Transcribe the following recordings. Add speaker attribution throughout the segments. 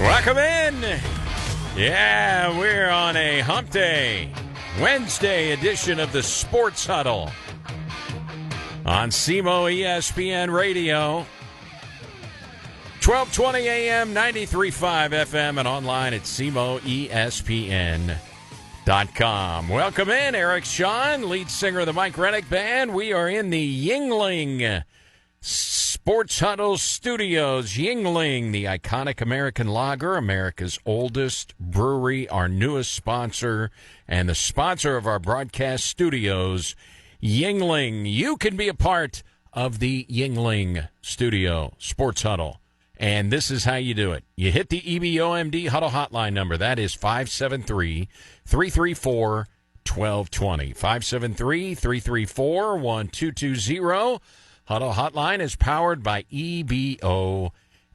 Speaker 1: Welcome in. Yeah, we're on a hump day, Wednesday edition of the Sports Huddle on SEMO ESPN Radio, 1220 AM, 93.5 FM, and online at SEMOESPN.com. Welcome in, Eric Shawn, lead singer of the Mike Reddick Band. We are in the Yuengling Sports Huddle Studios. Yuengling, the iconic American lager, America's oldest brewery, our newest sponsor, and the sponsor of our broadcast studios, Yuengling. You can be a part of the Yuengling Studio Sports Huddle, and this is how you do it. You hit the EBOMD Huddle hotline number. That is 573-334-1220. 573-334-1220. Huddle Hotline is powered by EBOMD.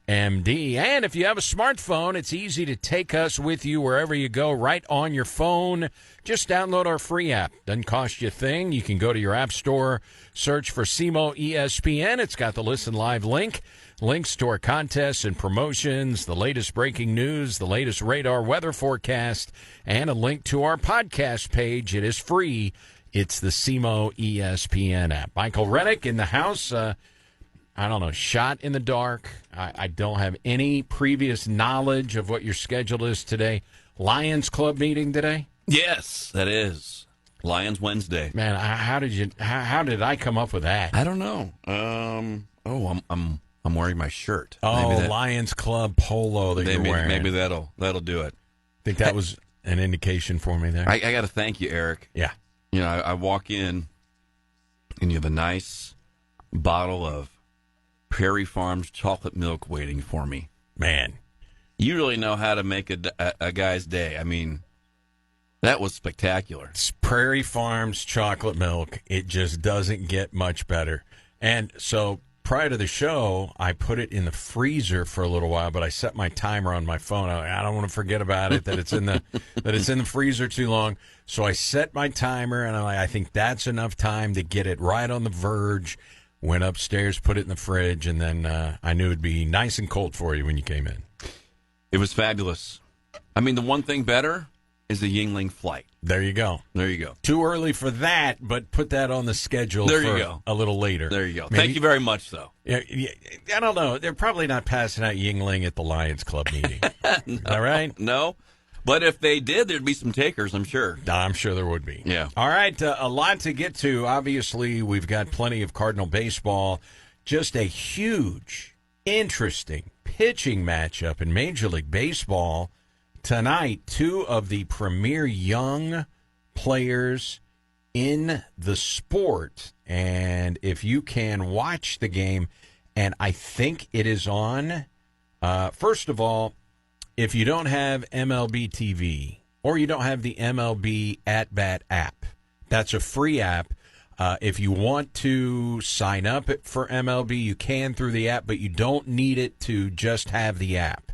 Speaker 1: And if you have a smartphone, it's easy to take us with you wherever you go, right on your phone. Just download our free app. Doesn't cost you a thing. You can go to your app store, search for SEMO ESPN. It's got the Listen Live link, links to our contests and promotions, the latest breaking news, the latest radar weather forecast, and a link to our podcast page. It is free. It's the SEMO ESPN app. Michael Reddick in the house. I don't know, shot in the dark. I don't have any previous knowledge of what your schedule is today. Lions Club meeting today?
Speaker 2: Yes, that is. Lions Wednesday.
Speaker 1: Man, how did I come up with that?
Speaker 2: I don't know. I'm wearing my shirt.
Speaker 1: Oh, Lions Club polo that you're wearing.
Speaker 2: Maybe that'll do it.
Speaker 1: I think that was an indication for me there.
Speaker 2: I got to thank you, Eric.
Speaker 1: Yeah.
Speaker 2: You know, I walk in, and you have a nice bottle of Prairie Farms chocolate milk waiting for me.
Speaker 1: Man.
Speaker 2: You really know how to make a guy's day. I mean, that was spectacular.
Speaker 1: It's Prairie Farms chocolate milk. It just doesn't get much better. And so prior to the show, I put it in the freezer for a little while, but I set my timer on my phone. I don't want to forget about it, that it's in the freezer too long. So I set my timer, and I think that's enough time to get it right on the verge. Went upstairs, put it in the fridge, and then I knew it'd be nice and cold for you when you came in.
Speaker 2: It was fabulous. I mean, the one thing better is the Yuengling flight.
Speaker 1: There you go.
Speaker 2: There you go.
Speaker 1: Too early for that, but put that on the schedule for a little later.
Speaker 2: There you go.
Speaker 1: Maybe,
Speaker 2: thank you very much, though.
Speaker 1: Yeah, I don't know. They're probably not passing out Yuengling at the Lions Club meeting.
Speaker 2: No,
Speaker 1: all right?
Speaker 2: No. But if they did, thered be some takers, I'm sure.
Speaker 1: I'm sure there would be.
Speaker 2: Yeah.
Speaker 1: All right, a lot to get to. Obviously, we've got plenty of Cardinal baseball. Just a huge, interesting pitching matchup in Major League Baseball tonight. Two of the premier young players in the sport. And if you can watch the game, and I think it is on, first of all, if you don't have MLB TV or you don't have the MLB At Bat app, that's a free app. If you want to sign up for MLB, you can through the app, but you don't need it to just have the app.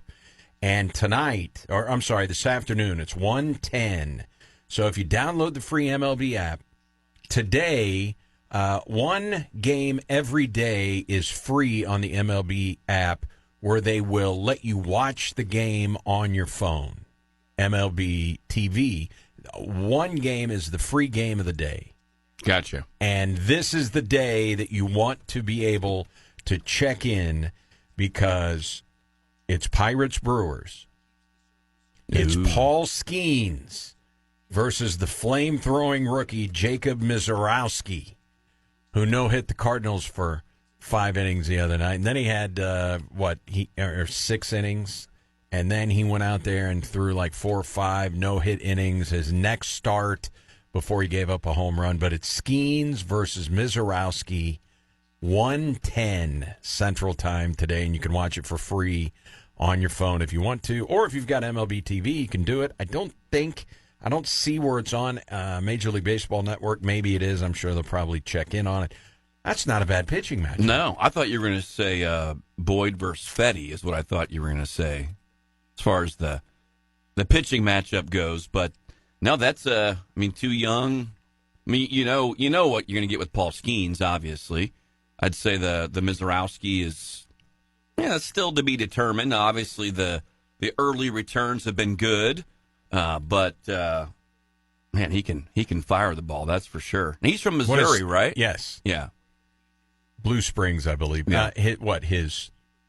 Speaker 1: And tonight, or I'm sorry, this afternoon, it's 1:10. So if you download the free MLB app, today, one game every day is free on the MLB app, where they will let you watch the game on your phone. MLB TV. One game is the free game of the day.
Speaker 2: Gotcha.
Speaker 1: And this is the day that you want to be able to check in, because it's Pirates Brewers. It's Paul Skeens versus the flame-throwing rookie Jacob Misiorowski, who no-hit the Cardinals for 5 innings the other night. And then he had, 6 innings. And then he went out there and threw like 4 or 5 no-hit innings his next start before he gave up a home run. But it's Skeens versus Misiorowski, 1:10 Central Time today. And you can watch it for free on your phone if you want to. Or if you've got MLB TV, you can do it. I don't see where it's on Major League Baseball Network. Maybe it is. I'm sure they'll probably check in on it. That's not a bad pitching match.
Speaker 2: No, I thought you were going to say Boyd versus Fetty is what I thought you were going to say as far as the pitching matchup goes. But no, that's too young. I mean, you know what you're going to get with Paul Skeens, obviously. I'd say the Misiorowski is still to be determined. Obviously, the the early returns have been good, but man, he can fire the ball. That's for sure. And he's from Missouri, right?
Speaker 1: Yes.
Speaker 2: Yeah.
Speaker 1: Blue Springs, I believe.
Speaker 2: Yeah.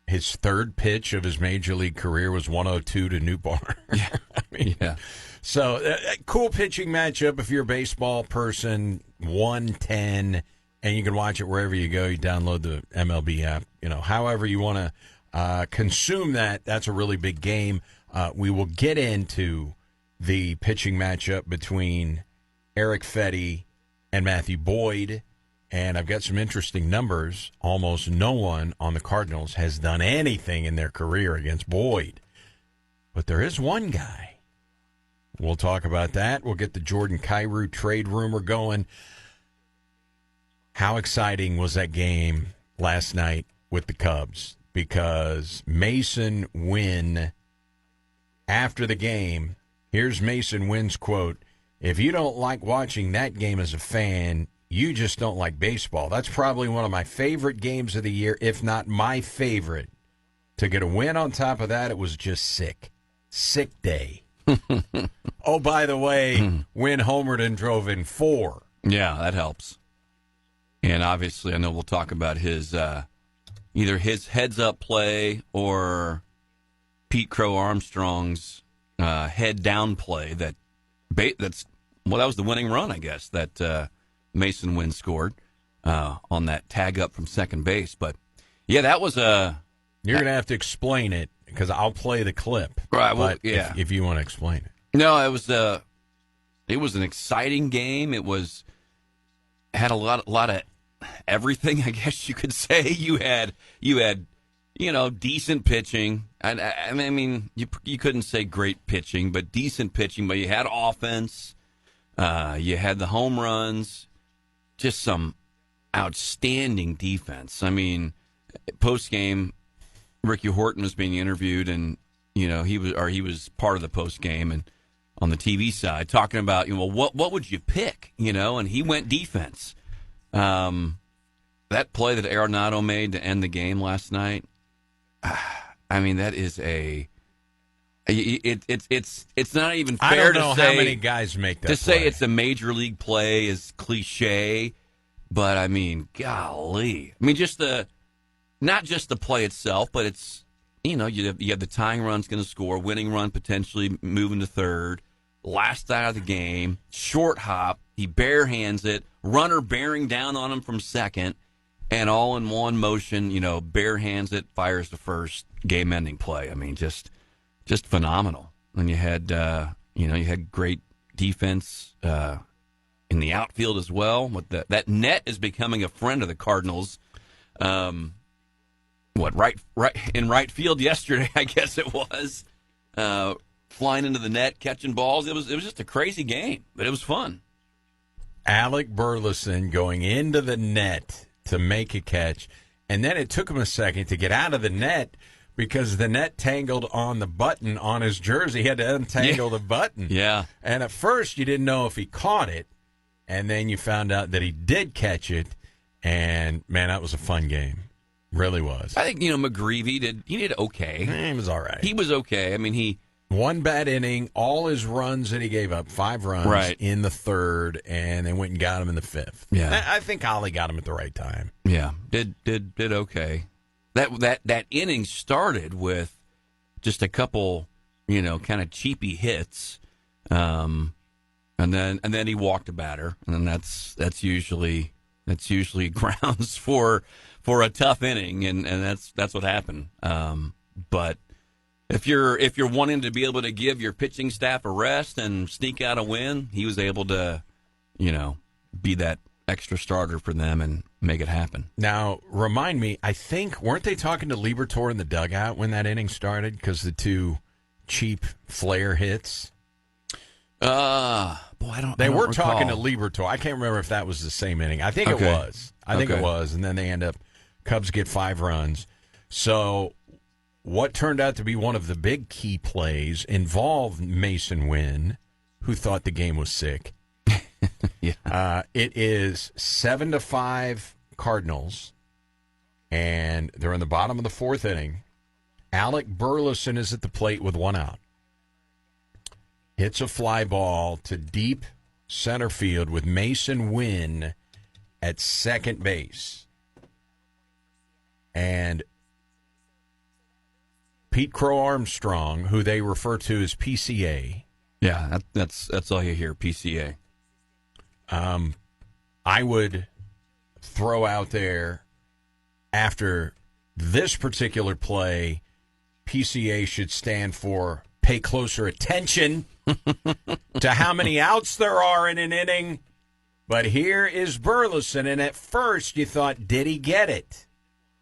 Speaker 1: His third pitch of his major league career was 102 to New Bar.
Speaker 2: Yeah.
Speaker 1: I mean,
Speaker 2: Yeah.
Speaker 1: So, cool pitching matchup if you're a baseball person, 110, and you can watch it wherever you go. You download the MLB app. However you want to consume that, that's a really big game. We will get into the pitching matchup between Eric Fetty and Matthew Boyd, and I've got some interesting numbers. Almost no one on the Cardinals has done anything in their career against Boyd, but there is one guy. We'll talk about that. We'll get the Jordan Kyrou trade rumor going. How exciting was that game last night with the Cubs? Because Mason Wynn, after the game, here's Mason Wynn's quote, "If you don't like watching that game as a fan, you just don't like baseball. That's probably one of my favorite games of the year, if not my favorite. To get a win on top of that, it was just sick. Sick day." Oh, by the way, Wynn homered and drove in 4.
Speaker 2: Yeah, that helps. And obviously, I know we'll talk about his either his heads-up play or Pete Crow Armstrong's head-down play. That was the winning run, I guess, that Mason Wynn scored on that tag up from second base. But yeah, that was a.
Speaker 1: You're going to have to explain it because I'll play the clip.
Speaker 2: Right. Well,
Speaker 1: but
Speaker 2: yeah.
Speaker 1: If you want to explain it.
Speaker 2: No, it was an exciting game. It had a lot of everything, I guess you could say. You had decent pitching. I mean, you couldn't say great pitching, but decent pitching. But you had offense. You had the home runs. Just some outstanding defense. I mean, post game, Ricky Horton was being interviewed, and he was part of the post game and on the TV side talking about what would you pick, and he went defense. That play that Arenado made to end the game last night, I mean, that is it's not even fair
Speaker 1: I don't
Speaker 2: to
Speaker 1: know
Speaker 2: say
Speaker 1: how many guys make that
Speaker 2: to
Speaker 1: play.
Speaker 2: say it's a major league play is cliche, but I mean, golly, I mean, not just the play itself, but it's you have the tying run's going to score, winning run potentially moving to third, last out of the game, short hop, he bare hands it, runner bearing down on him from second. And all in one motion, bare hands it, fires the first, game-ending play. I mean, just phenomenal. And you had, you had great defense in the outfield as well. With that net is becoming a friend of the Cardinals. Right in right field yesterday, I guess it was, flying into the net, catching balls. It was just a crazy game, but it was fun.
Speaker 1: Alec Burleson going into the net to make a catch, and then it took him a second to get out of the net because the net tangled on the button on his jersey. He had to untangle the button.
Speaker 2: Yeah.
Speaker 1: And at first you didn't know if he caught it, and then you found out that he did catch it, and, man, that was a fun game. Really was.
Speaker 2: I think, McGreevy did okay.
Speaker 1: He was all right.
Speaker 2: He was okay. I mean,
Speaker 1: one bad inning, all his runs that he gave up, 5 runs in the third, and they went and got him in the 5th.
Speaker 2: Yeah.
Speaker 1: I think Ollie got him at the right time.
Speaker 2: Yeah, did okay. That inning started with just a couple, kind of cheapy hits, and then he walked a batter, and then that's usually grounds for a tough inning, and that's what happened. But if you're wanting to be able to give your pitching staff a rest and sneak out a win, he was able to, be that extra starter for them and make it happen.
Speaker 1: Now, remind me, I think, weren't they talking to Liberatore in the dugout when that inning started because the 2 cheap flare hits?
Speaker 2: Boy, I don't
Speaker 1: were
Speaker 2: recall.
Speaker 1: talking to Liberatore. I can't remember if that was the same inning. I think it was. I think it was. And then they end up, Cubs get 5 runs. So what turned out to be one of the big key plays involved Mason Wynn, who thought the game was sick.
Speaker 2: Yeah.
Speaker 1: It is 7-5 Cardinals, and they're in the bottom of the 4th inning. Alec Burleson is at the plate with one out. Hits a fly ball to deep center field with Mason Wynn at second base. And Pete Crow Armstrong, who they refer to as PCA.
Speaker 2: Yeah, that's all you hear, PCA.
Speaker 1: I would throw out there after this particular play, PCA should stand for pay closer attention to how many outs there are in an inning. But here is Burleson, and at first you thought, did he get it?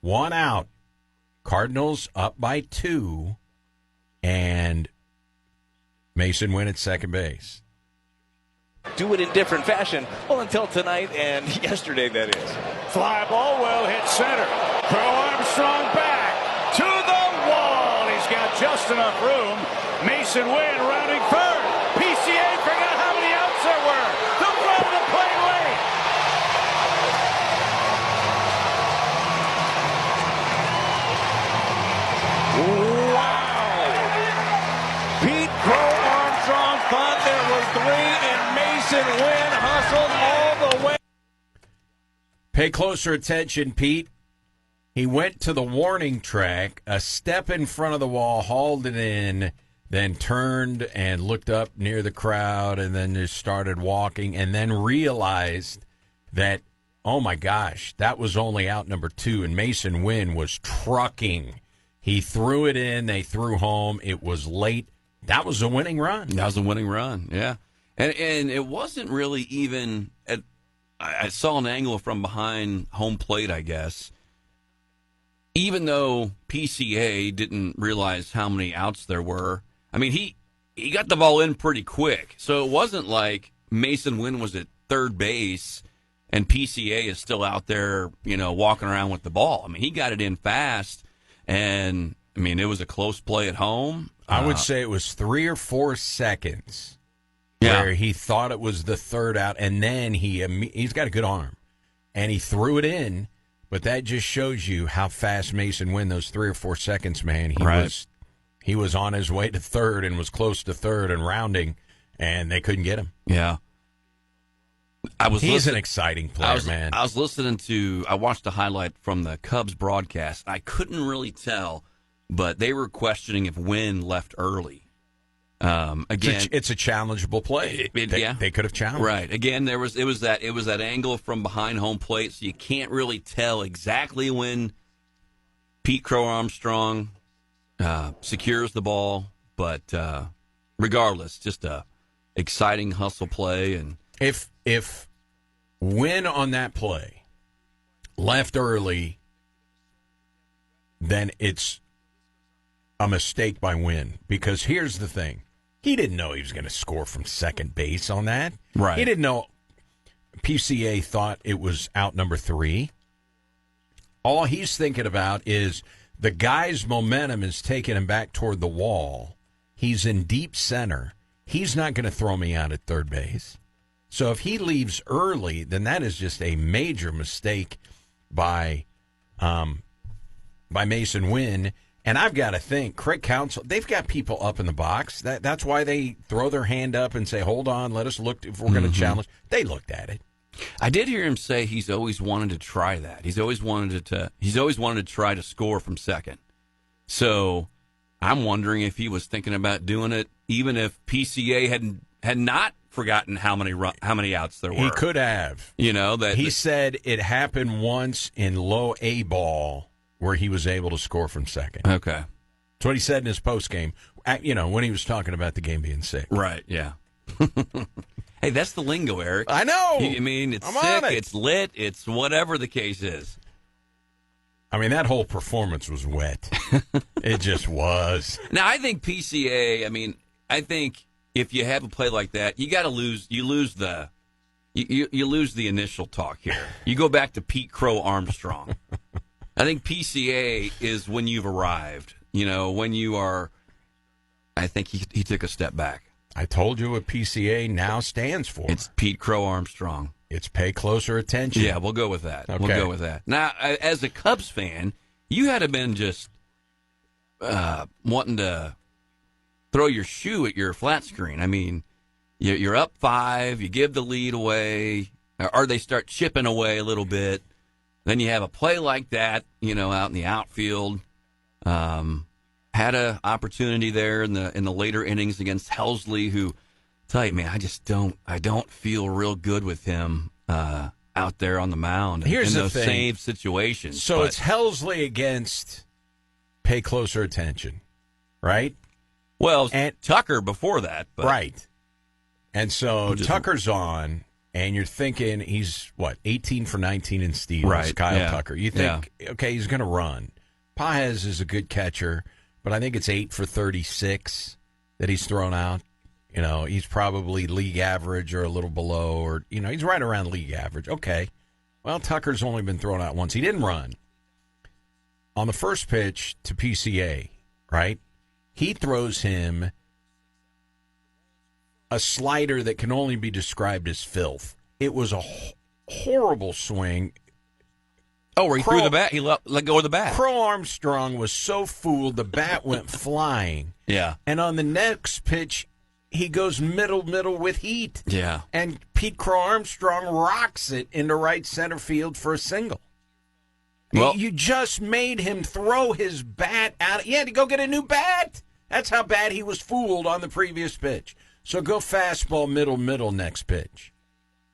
Speaker 1: One out. Cardinals up by 2, and Mason Wynn at second base.
Speaker 3: Do it in different fashion. Well, until tonight and yesterday, that is.
Speaker 4: Fly ball, well hit center. Crow Armstrong back to the wall. He's got just enough room. Mason Wynn rounding third. PCA forgot how many outs there were. The front of the plate lane.
Speaker 3: Wow. Pete Crow Armstrong thought there was 3, and Mason Wynn hustled all the way.
Speaker 1: Pay closer attention, Pete. He went to the warning track, a step in front of the wall, hauled it in, then turned and looked up near the crowd, and then just started walking, and then realized that, oh my gosh, that was only out number 2, and Mason Wynn was trucking. He threw it in, they threw home. It was late. That was a winning run.
Speaker 2: That was a winning run, yeah. And it wasn't really even I saw an angle from behind home plate, I guess. Even though PCA didn't realize how many outs there were, I mean, he got the ball in pretty quick. So it wasn't like Mason Wynn was at third base and PCA is still out there, walking around with the ball. I mean, he got it in fast, and, I mean, it was a close play at home.
Speaker 1: I would say it was 3 or 4 seconds where he thought it was the third out, and then he's got a good arm, and he threw it in. But that just shows you how fast Mason Wynn, those 3 or 4 seconds, man. He was on his way to third and was close to third and rounding, and they couldn't get him.
Speaker 2: Yeah.
Speaker 1: He's an exciting player, man.
Speaker 2: I watched a highlight from the Cubs broadcast. I couldn't really tell, but they were questioning if Wynn left early. Again,
Speaker 1: it's a challengeable play. They could have challenged.
Speaker 2: Right. Again, it was that angle from behind home plate, so you can't really tell exactly when Pete Crow Armstrong secures the ball. But regardless, just a exciting hustle play. And
Speaker 1: if Wynn on that play left early, then it's a mistake by Wynn. Because here's the thing. He didn't know he was going to score from second base on that.
Speaker 2: Right.
Speaker 1: He didn't know PCA thought it was out number 3. All he's thinking about is the guy's momentum is taking him back toward the wall. He's in deep center. He's not going to throw me out at third base. So if he leaves early, then that is just a major mistake by Mason Wynn. And I've got to think, Craig Counsell, they've got people up in the box. That's why they throw their hand up and say, hold on, let us look if we're going to challenge. They looked at it.
Speaker 2: I did hear him say he's always wanted to try that. He's always wanted to try to score from second. So I'm wondering if he was thinking about doing it, even if PCA had not forgotten how many outs there were.
Speaker 1: He could have. He said it happened once in low A ball where he was able to score from second.
Speaker 2: Okay.
Speaker 1: That's what he said in his postgame, when he was talking about the game being sick.
Speaker 2: Right, yeah. Hey, that's the lingo, Eric.
Speaker 1: I know.
Speaker 2: I mean, it's sick, it's lit, it's whatever the case is.
Speaker 1: I mean, that whole performance was wet. It just was.
Speaker 2: Now, I think PCA, I think if you have a play like that, you got to lose the initial talk here. You go back to Pete Crow Armstrong. I think PCA is when you've arrived. When you are. I think he took a step back.
Speaker 1: I told you what PCA now stands for.
Speaker 2: It's Pete Crow Armstrong.
Speaker 1: It's pay closer attention.
Speaker 2: Yeah, we'll go with that.
Speaker 1: Okay.
Speaker 2: We'll go with that. Now, as a Cubs fan, you had to been just wanting to throw your shoe at your flat screen. I mean, you're up 5, you give the lead away, or they start chipping away a little bit. Then you have a play like that, out in the outfield. Had an opportunity there in the later innings against Helsley, who, tell you, man, I don't feel real good with him out there on the mound.
Speaker 1: Here's
Speaker 2: in
Speaker 1: the
Speaker 2: those
Speaker 1: thing.
Speaker 2: same situations.
Speaker 1: So it's Helsley against pay closer attention, right?
Speaker 2: Well,
Speaker 1: and
Speaker 2: Tucker before that. But
Speaker 1: right. And so Tucker's on, and you're thinking he's, 18 for 19 in steals,
Speaker 2: right.
Speaker 1: Kyle Tucker. You think, okay, he's going to run. Paez is a good catcher, but I think it's 8 for 36 that he's thrown out. He's probably league average or a little below, or, he's right around league average. Okay. Well, Tucker's only been thrown out once. He didn't run. On the first pitch to PCA, right? He throws him a slider that can only be described as filth. It was a horrible swing.
Speaker 2: Oh, where he threw the bat? He let go of the bat.
Speaker 1: Crow Armstrong was so fooled, the bat went flying.
Speaker 2: Yeah.
Speaker 1: And on the next pitch, he goes middle with heat.
Speaker 2: Yeah.
Speaker 1: And Pete Crow Armstrong rocks it into right center field for a single. Well, you just made him throw his bat out. He had to go get a new bat. That's how bad he was fooled on the previous pitch. So go fastball middle next pitch.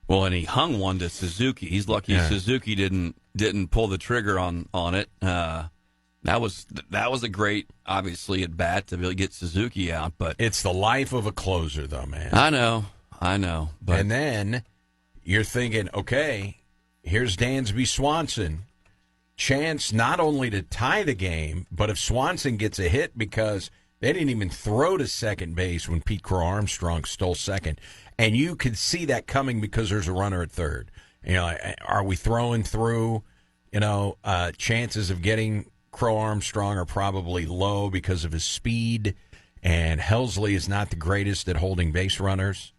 Speaker 2: Well, and he hung one to Suzuki. He's lucky Suzuki didn't pull the trigger on it. That was a great, obviously, at bat to really get Suzuki out. But
Speaker 1: it's the life of a closer, though, man.
Speaker 2: I know. But
Speaker 1: and then you're thinking, okay, here's Dansby Swanson. Chance not only to tie the game, but if Swanson gets a hit, because they didn't even throw to second base when Pete Crow Armstrong stole second. And you could see that coming because there's a runner at third. Are we throwing through? Chances of getting Crow Armstrong are probably low because of his speed, and Helsley is not the greatest at holding base runners.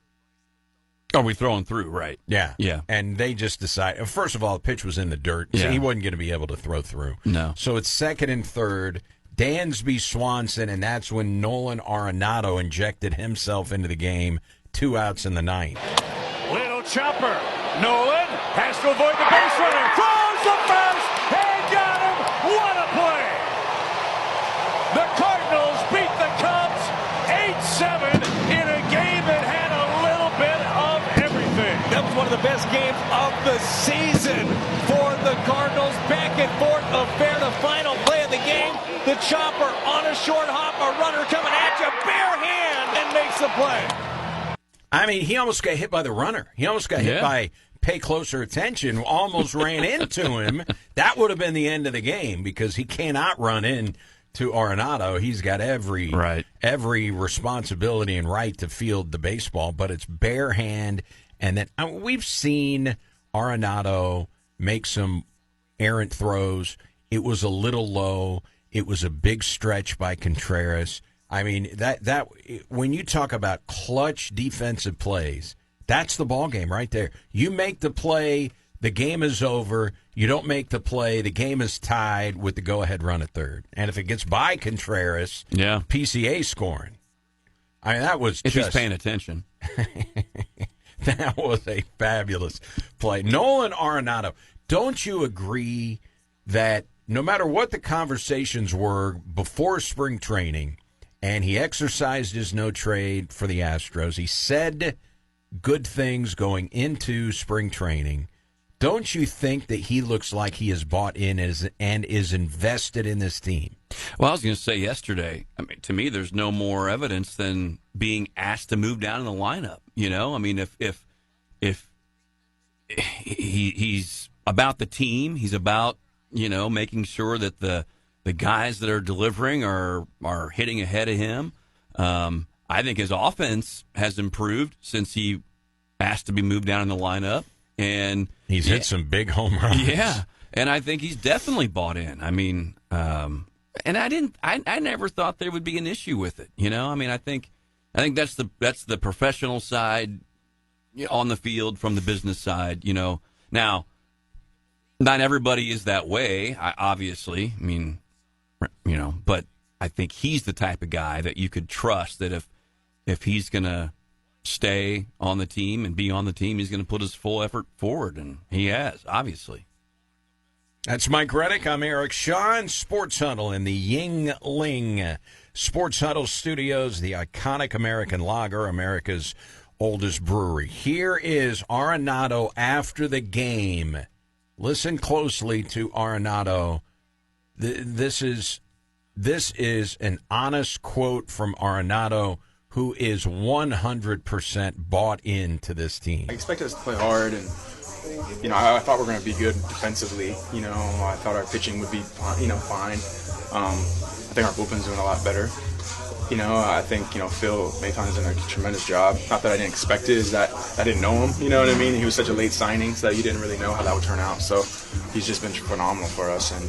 Speaker 2: Are we throwing through, right?
Speaker 1: Yeah.
Speaker 2: Yeah.
Speaker 1: And they just decided, first of all, the pitch was in the dirt, so he wasn't going to be able to throw through.
Speaker 2: No.
Speaker 1: So it's second and third, Dansby Swanson, and that's when Nolan Arenado injected himself into the game, 2 outs in the ninth.
Speaker 4: Little chopper. Nolan has to avoid the base runner. Throws the first and got him. What a play. The Cardinals beat the Cubs 8-7 in a game that had a little bit of everything.
Speaker 3: That was one of the best games of the season for the Cardinals. Back and forth affair. The final play of the game. The chopper on a short hop. A runner coming at you. Bare hand and makes the play.
Speaker 1: I mean, he almost got hit by the runner. He almost got hit by pay closer attention, almost ran into him. That would have been the end of the game because he cannot run in to Arenado. He's got every responsibility and right to field the baseball, but it's bare hand. And then we've seen Arenado make some errant throws. It was a little low. It was a big stretch by Contreras. I mean, that when you talk about clutch defensive plays, that's the ball game right there. You make the play, the game is over. You don't make the play, the game is tied with the go-ahead run at third. And if it gets by Contreras, PCA scoring. I mean, that was
Speaker 2: if he's paying attention.
Speaker 1: That was a fabulous play. Nolan Arenado, don't you agree that no matter what the conversations were before spring training, and he exercised his no trade for the Astros, he said good things going into spring training, don't you think that he looks like he is bought in and is invested in this team?
Speaker 2: Well, I was going to say yesterday, I mean, to me, there's no more evidence than being asked to move down in the lineup. I mean, if he's about the team, he's about, making sure that the guys that are delivering are hitting ahead of him. I think his offense has improved since he asked to be moved down in the lineup. And
Speaker 1: he's hit some big home runs.
Speaker 2: Yeah, and I think he's definitely bought in. I mean, and I never thought there would be an issue with it. I mean, I think that's the professional side on the field from the business side. Now, not everybody is that way. Obviously, I mean, but I think he's the type of guy that you could trust that if he's going to stay on the team and be on the team, he's going to put his full effort forward, and he has, obviously.
Speaker 1: That's Mike Reddick. I'm Eric Shaw. Sports Huddle in the Yingling Sports Huddle Studios, the iconic American lager, America's oldest brewery. Here is Arenado after the game. Listen closely to Arenado. This is an honest quote from Arenado, who is 100% bought into this team.
Speaker 5: I expected us to play hard, and I thought we were going to be good defensively. I thought our pitching would be fine. I think our bullpen's doing a lot better. I think Phil Maton's done a tremendous job. Not that I didn't expect it, is that I didn't know him. You know what I mean? He was such a late signing, so that you didn't really know how that would turn out. So he's just been phenomenal for us, and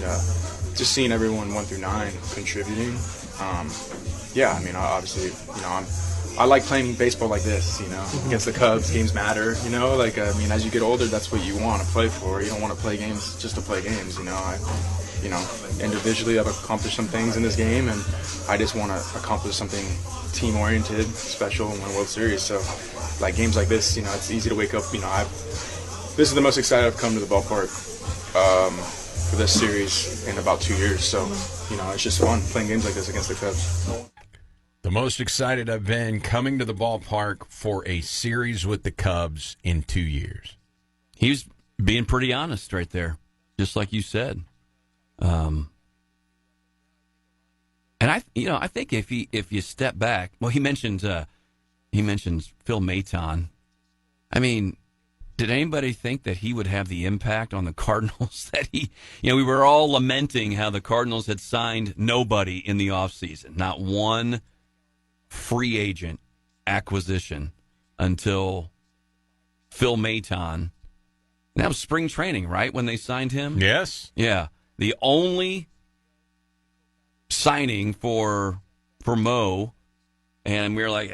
Speaker 5: just seeing everyone 1 through 9 contributing. Obviously, I like playing baseball like this, against the Cubs. Games matter, as you get older, that's what you want to play for. You don't want to play games just to play games, individually I've accomplished some things in this game, and I just want to accomplish something team-oriented, special, and win a World Series. So, games like this, it's easy to wake up, this is the most excited I've come to the ballpark for this series in about 2 years. So, it's just fun playing games like this against the Cubs.
Speaker 1: The most excited I've been coming to the ballpark for a series with the Cubs in 2 years.
Speaker 2: He was being pretty honest right there, just like you said. And I think if you step back, well, he mentions Phil Maton. I mean, did anybody think that he would have the impact on the Cardinals that we were all lamenting how the Cardinals had signed nobody in the offseason, not one free agent acquisition until Phil Maton. That was spring training, right, when they signed him?
Speaker 1: Yes.
Speaker 2: Yeah. The only signing for Mo, and we were like,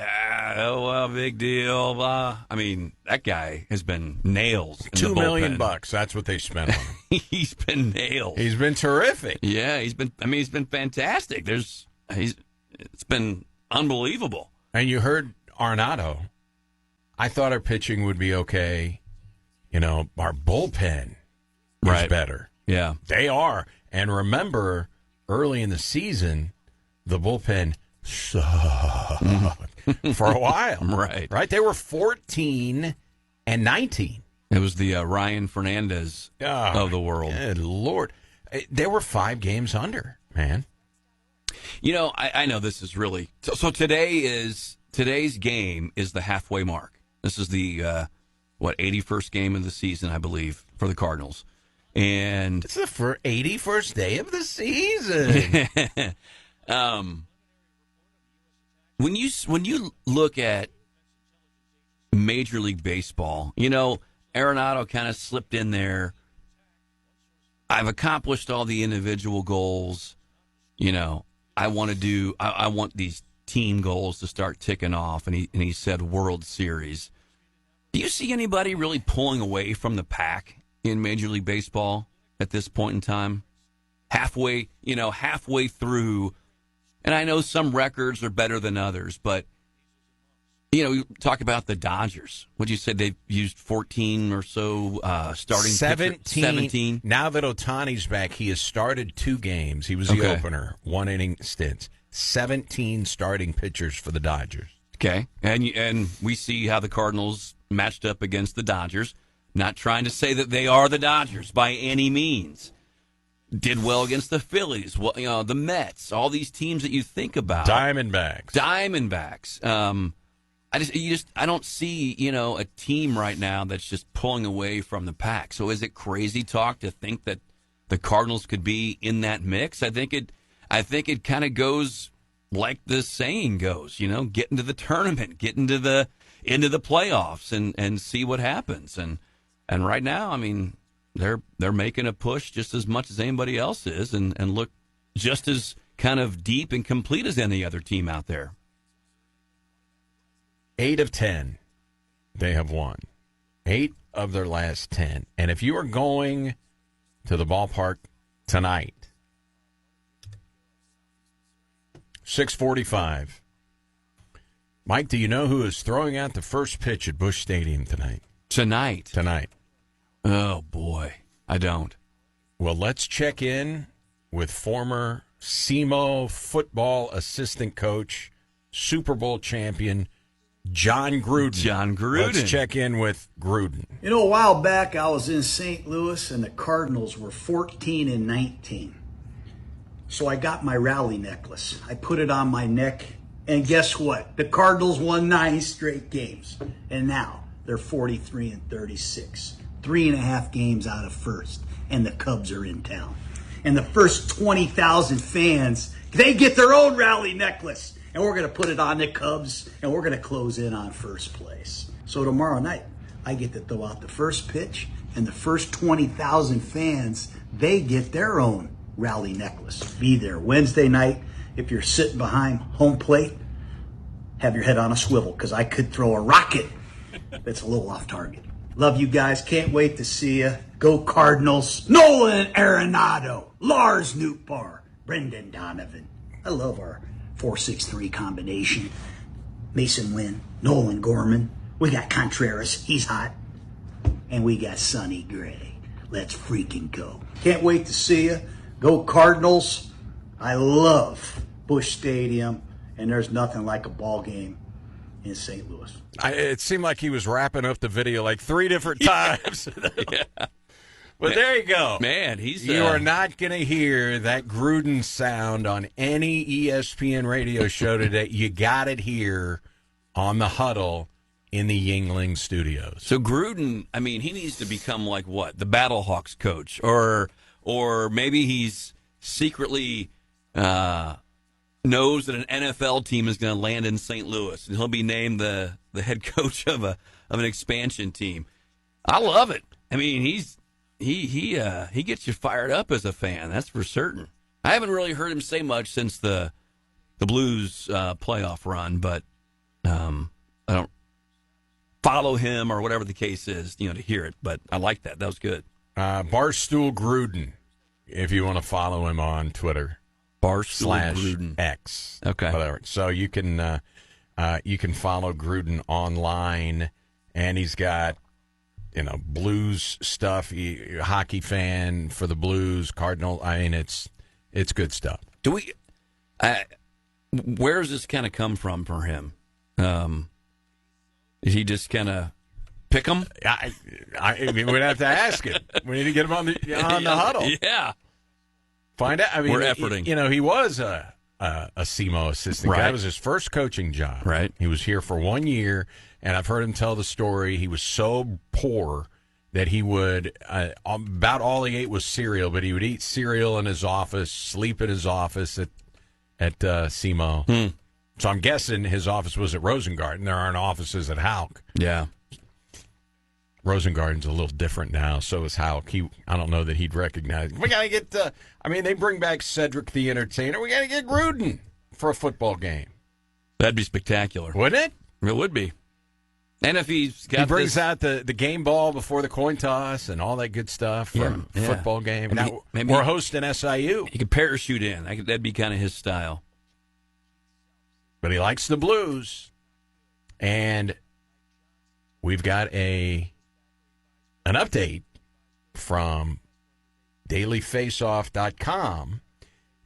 Speaker 2: big deal, blah. I mean, that guy has been nails in
Speaker 1: $2
Speaker 2: the
Speaker 1: million
Speaker 2: bullpen.
Speaker 1: bucks. That's what they spent on him.
Speaker 2: He's been nails.
Speaker 1: He's been terrific.
Speaker 2: Yeah, he's been fantastic. It's been unbelievable.
Speaker 1: And you heard Arenado. I thought our pitching would be okay. Our bullpen is better.
Speaker 2: Yeah.
Speaker 1: They are. And remember, early in the season, the bullpen sucked for a while. Right? They were 14 and 19.
Speaker 2: It was the Ryan Fernandez of the world.
Speaker 1: Good Lord. They were 5 games under, man.
Speaker 2: I know this is really... So today's game is the halfway mark. This is the, 81st game of the season, I believe, for the Cardinals. And
Speaker 1: it's the 81st day of the season.
Speaker 2: When you look at Major League Baseball, Arenado kind of slipped in there. I've accomplished all the individual goals. I want these team goals to start ticking off, and he said World Series. Do you see anybody really pulling away from the pack in Major League Baseball at this point in time? Halfway through, and I know some records are better than others, but we talk about the Dodgers. Would you say they've used 14 or so starting
Speaker 1: 17. Now that Ohtani's back, he has started 2 games. He was the opener, 1 inning stints. 17 starting pitchers for the Dodgers.
Speaker 2: Okay, and we see how the Cardinals matched up against the Dodgers. Not trying to say that they are the Dodgers by any means. Did well against the Phillies, the Mets, all these teams that you think about.
Speaker 1: Diamondbacks.
Speaker 2: I don't see, a team right now that's just pulling away from the pack. So is it crazy talk to think that the Cardinals could be in that mix? I think it kind of goes like the saying goes, get into the tournament, get into the playoffs and see what happens. And right now, I mean, they're making a push just as much as anybody else is and look just as kind of deep and complete as any other team out there.
Speaker 1: 8 of 10 they have won. 8 of their last 10. And if you are going to the ballpark tonight, 6:45. Mike, do you know who is throwing out the first pitch at Busch Stadium tonight?
Speaker 2: Tonight. Oh, boy. I don't.
Speaker 1: Well, let's check in with former SEMO football assistant coach, Super Bowl champion, John Gruden. Let's check in with Gruden.
Speaker 6: You know, a while back I was in St. Louis and the Cardinals were 14-19. So I got my rally necklace. I put it on my neck, and guess what? The Cardinals won 9 straight games. And now they're 43-36. 3.5 games out of first, and the Cubs are in town. And the first 20,000 fans, they get their own rally necklace. And we're going to put it on the Cubs, and we're going to close in on first place. So tomorrow night, I get to throw out the first pitch, and the first 20,000 fans, they get their own rally necklace. Be there Wednesday night. If you're sitting behind home plate, have your head on a swivel, because I could throw a rocket that's a little off target. Love you guys. Can't wait to see you. Go Cardinals. Nolan Arenado, Lars Nootbaar, Brendan Donovan. I love our 4-6-3 combination. Mason Wynn, Nolan Gorman. We got Contreras. He's hot. And we got Sonny Gray. Let's freaking go. Can't wait to see you. Go Cardinals. I love Busch Stadium. And there's nothing like a ball game in St. Louis.
Speaker 1: It seemed like he was wrapping up the video like 3 different times.
Speaker 2: Yeah.
Speaker 1: But there you go.
Speaker 2: Man,
Speaker 1: You are not going to hear that Gruden sound on any ESPN radio show today. You got it here on the Huddle in the Yingling studios.
Speaker 2: So Gruden, I mean, he needs to become like what? The Battlehawks coach. Or maybe he's secretly knows that an NFL team is going to land in St. Louis, and he'll be named the head coach of an expansion team. I love it. I mean, he gets you fired up as a fan. That's for certain. I haven't really heard him say much since the Blues playoff run, but I don't follow him or whatever the case is, to hear it. But I like that. That was good.
Speaker 1: Barstool Gruden, if you want to follow him on Twitter.
Speaker 2: Gruden.
Speaker 1: X.
Speaker 2: Okay.
Speaker 1: Whatever. So you can follow Gruden online, and he's got Blues stuff. Hockey fan for the Blues, Cardinal. I mean, it's good stuff.
Speaker 2: Where does this kind of come from for him? Did he just kind of pick them?
Speaker 1: I mean, we'd have to ask him. We need to get him on the Huddle.
Speaker 2: Yeah.
Speaker 1: Find out. I mean,
Speaker 2: we're efforting.
Speaker 1: He was a SEMO assistant.
Speaker 2: Right.
Speaker 1: That was his first coaching job.
Speaker 2: Right.
Speaker 1: He was here for 1 year, and I've heard him tell the story. He was so poor that he would about all he ate was cereal, but he would eat cereal in his office, sleep in his office at SEMO. So I'm guessing his office was at Rosengarten. There aren't offices at Hauk.
Speaker 2: Yeah.
Speaker 1: Rosengarten's a little different now. So is Hauk. I don't know that he'd recognize. We got to get. They bring back Cedric the Entertainer. We got to get Gruden for a football game.
Speaker 2: That'd be spectacular,
Speaker 1: wouldn't it?
Speaker 2: It would be. And if he
Speaker 1: brings out the game ball before the coin toss and all that good stuff for a football game. Now, maybe we're hosting SIU.
Speaker 2: He could parachute in. That'd be kind of his style.
Speaker 1: But he likes the Blues, and we've got an update from dailyfaceoff.com,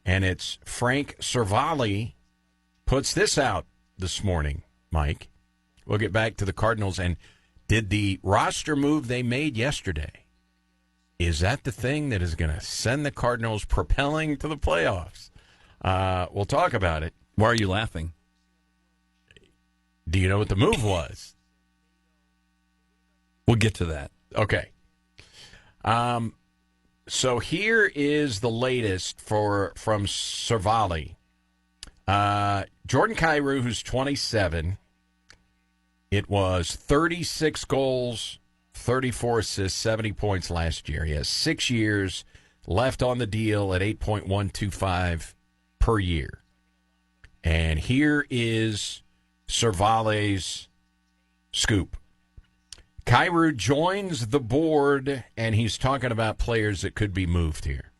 Speaker 1: and it's Frank Cervalli puts this out this morning, Mike. We'll get back to the Cardinals. And did the roster move they made yesterday, is that the thing that is going to send the Cardinals propelling to the playoffs? We'll talk about it.
Speaker 2: Why are you laughing?
Speaker 1: Do you know what the move was?
Speaker 2: We'll get to that.
Speaker 1: Okay. So here is the latest from Cervalli. Jordan Kyrou, who's 27, it was 36 goals, 34 assists, 70 points last year. He has 6 years left on the deal at $8.125 per year. And here is Cervalli's scoop. Kyrou joins the board, and he's talking about players that could be moved here.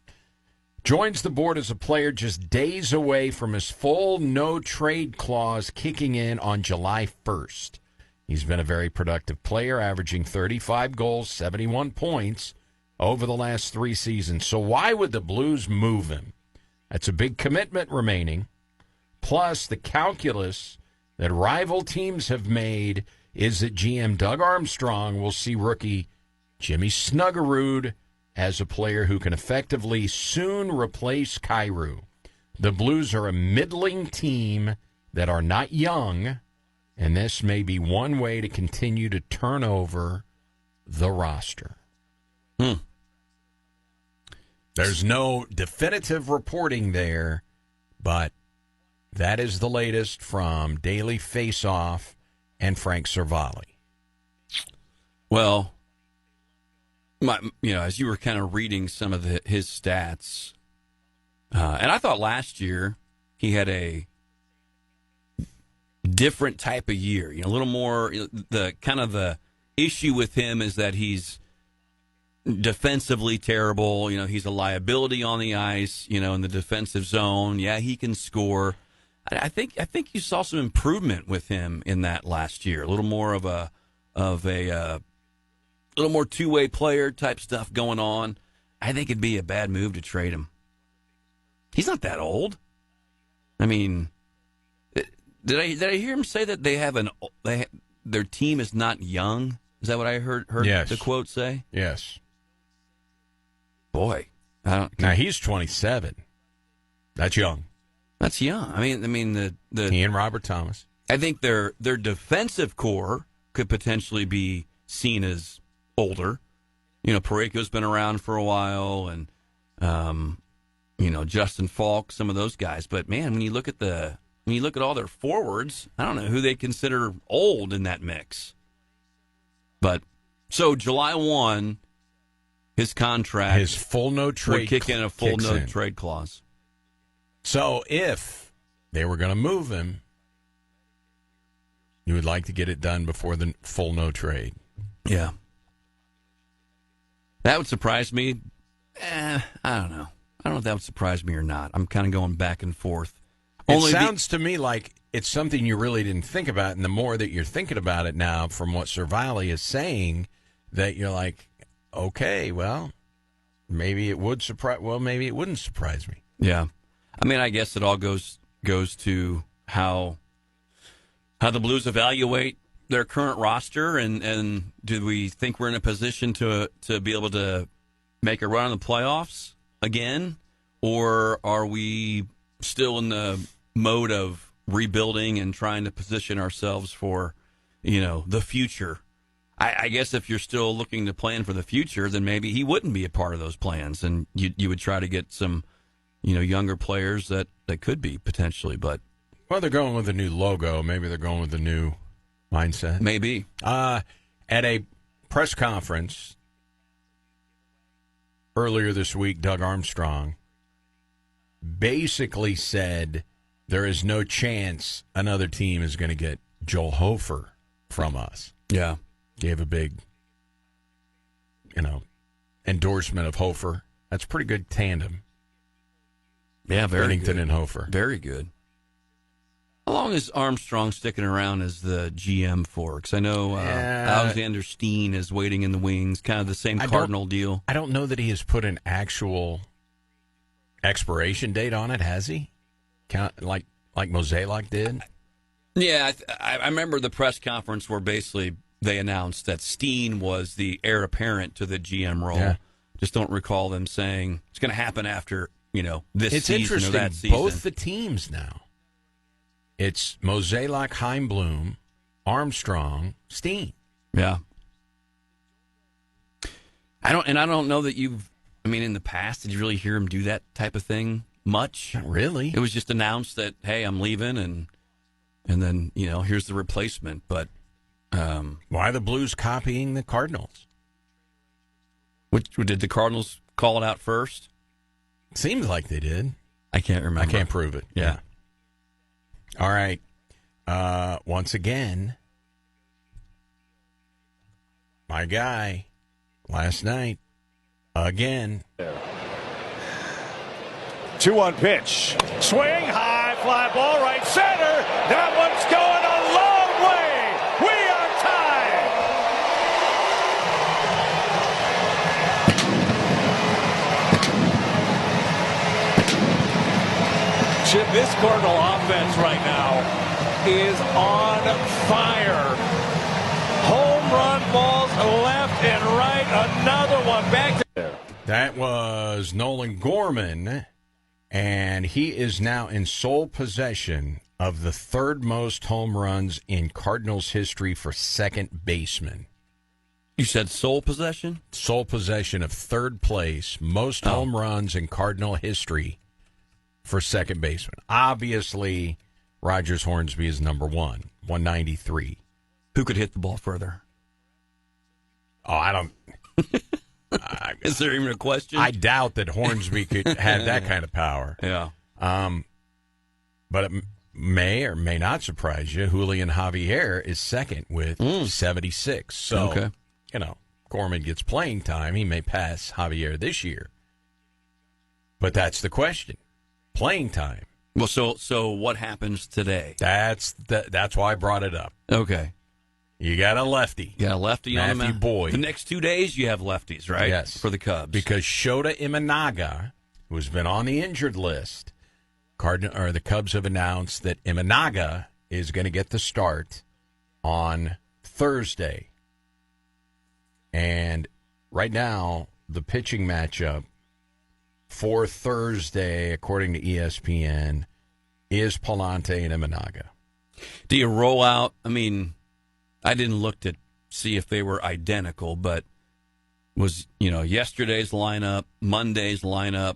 Speaker 1: joins the board as a player just days away from his full no-trade clause kicking in on July 1st. He's been a very productive player, averaging 35 goals, 71 points over the last 3 seasons. So why would the Blues move him? That's a big commitment remaining. Plus, the calculus that rival teams have made is that GM Doug Armstrong will see rookie Jimmy Snuggerud as a player who can effectively soon replace Kyrou. The Blues are a middling team that are not young, and this may be one way to continue to turn over the roster. There's no definitive reporting there, but that is the latest from Daily Face-Off and Frank Cervalli.
Speaker 2: Well, as you were kind of reading some of his stats, and I thought last year he had a different type of year. A little more. The issue with him is that he's defensively terrible. He's a liability on the ice. In the defensive zone. Yeah, he can score. I think you saw some improvement with him in that last year. A little more of a little more two-way player type stuff going on. I think it'd be a bad move to trade him. He's not that old. I mean, did I hear him say that their team is not young? Is that what I heard
Speaker 1: Yes.
Speaker 2: The quote say?
Speaker 1: Yes.
Speaker 2: Boy,
Speaker 1: Now he's 27. That's young.
Speaker 2: That's young. I mean
Speaker 1: He and Robert Thomas.
Speaker 2: I think their defensive core could potentially be seen as older. Parayko's been around for a while, and Justin Falk, some of those guys. But man, when you look at all their forwards, I don't know who they consider old in that mix. But so July 1, his contract,
Speaker 1: his full no trade,
Speaker 2: would kick in a full no trade clause.
Speaker 1: So if they were going to move him, you would like to get it done before the full no trade.
Speaker 2: Yeah. That would surprise me. I don't know. I don't know if that would surprise me or not. I'm kind of going back and forth.
Speaker 1: It sounds to me like it's something you really didn't think about, and the more that you're thinking about it now from what Cervalli is saying, that you're like, okay, well, maybe it would surprise. Well, maybe it wouldn't surprise me.
Speaker 2: Yeah. I mean, I guess it all goes to how the Blues evaluate their current roster, and do we think we're in a position to be able to make a run in the playoffs again, or are we still in the mode of rebuilding and trying to position ourselves for, the future? I guess if you're still looking to plan for the future, then maybe he wouldn't be a part of those plans, and you would try to get some, younger players that could be potentially. But
Speaker 1: well, they're going with a new logo. Maybe they're going with a new mindset.
Speaker 2: Maybe.
Speaker 1: At a press conference earlier this week, Doug Armstrong basically said there is no chance another team is going to get Joel Hofer from us.
Speaker 2: Yeah.
Speaker 1: Gave a big, endorsement of Hofer. That's a pretty good tandem.
Speaker 2: Yeah, very
Speaker 1: Bennington
Speaker 2: good.
Speaker 1: and Hofer.
Speaker 2: Very good. How long is Armstrong sticking around as the GM for? Because I know Alexander Steen is waiting in the wings, kind of the same Cardinal deal.
Speaker 1: I don't know that he has put an actual expiration date on it, has he? Like Mozeliak did?
Speaker 2: Yeah, I remember the press conference where basically they announced that Steen was the heir apparent to the GM role.
Speaker 1: Yeah.
Speaker 2: Just don't recall them saying it's going to happen after, this
Speaker 1: it's
Speaker 2: season
Speaker 1: interesting.
Speaker 2: or that season.
Speaker 1: Both the teams now. It's Mozeliak, Heimblum, Armstrong, Steen.
Speaker 2: Yeah. I don't know that in the past, did you really hear him do that type of thing much?
Speaker 1: Not really.
Speaker 2: It was just announced that, hey, I'm leaving, and then, here's the replacement. But
Speaker 1: why are the Blues copying the Cardinals?
Speaker 2: Did the Cardinals call it out first?
Speaker 1: Seems like they did.
Speaker 2: I can't remember.
Speaker 1: I can't prove it.
Speaker 2: Yeah.
Speaker 1: All right. Once again, my guy last night, again.
Speaker 4: 2-1 pitch. Swing, high fly ball, right center. That one's going a long way. We are tied.
Speaker 3: Chip, this Cardinal offense right now is on fire. Home run balls left and right. Another one back to there.
Speaker 1: That was Nolan Gorman, and he is now in sole possession of the third most home runs in Cardinals history for second baseman.
Speaker 2: You said sole possession?
Speaker 1: Sole possession of third place, most home runs in Cardinal history for second baseman. Obviously, Rogers Hornsby is number one, 193.
Speaker 2: Who could hit the ball further?
Speaker 1: Oh, I don't.
Speaker 2: Is there even a question?
Speaker 1: I doubt that Hornsby could have that kind of power.
Speaker 2: Yeah.
Speaker 1: But it may or may not surprise you. Julian Javier is second with 76. So,
Speaker 2: Okay.
Speaker 1: Gorman gets playing time. He may pass Javier this year. But that's the question. Playing time.
Speaker 2: Well, so what happens today?
Speaker 1: That's why I brought it up.
Speaker 2: Okay.
Speaker 1: You got a lefty.
Speaker 2: You got a lefty on the
Speaker 1: Matthew
Speaker 2: mound.
Speaker 1: Boyd.
Speaker 2: The next 2 days you have lefties, right?
Speaker 1: Yes.
Speaker 2: For the Cubs.
Speaker 1: Because Shota Imanaga, who's been on the injured list, the Cubs have announced that Imanaga is going to get the start on Thursday. And right now, the pitching matchup for Thursday, according to ESPN, is Palante and Imanaga.
Speaker 2: Do you roll out? I mean, I didn't look to see if they were identical, but was, yesterday's lineup, Monday's lineup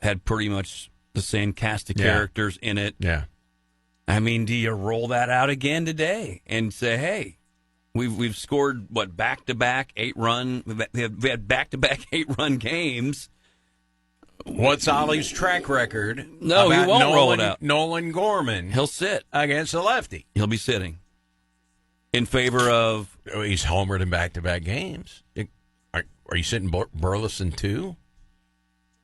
Speaker 2: had pretty much the same cast of characters in it.
Speaker 1: Yeah.
Speaker 2: I mean, do you roll that out again today and say, hey, we've scored, back-to-back 8-run, we had back-to-back 8-run games.
Speaker 1: What's Ollie's track record?
Speaker 2: No, he won't roll it out.
Speaker 1: Nolan Gorman.
Speaker 2: He'll sit.
Speaker 1: Against a lefty.
Speaker 2: He'll be sitting. In favor of...
Speaker 1: He's homered in back-to-back games. Are you sitting Burleson too?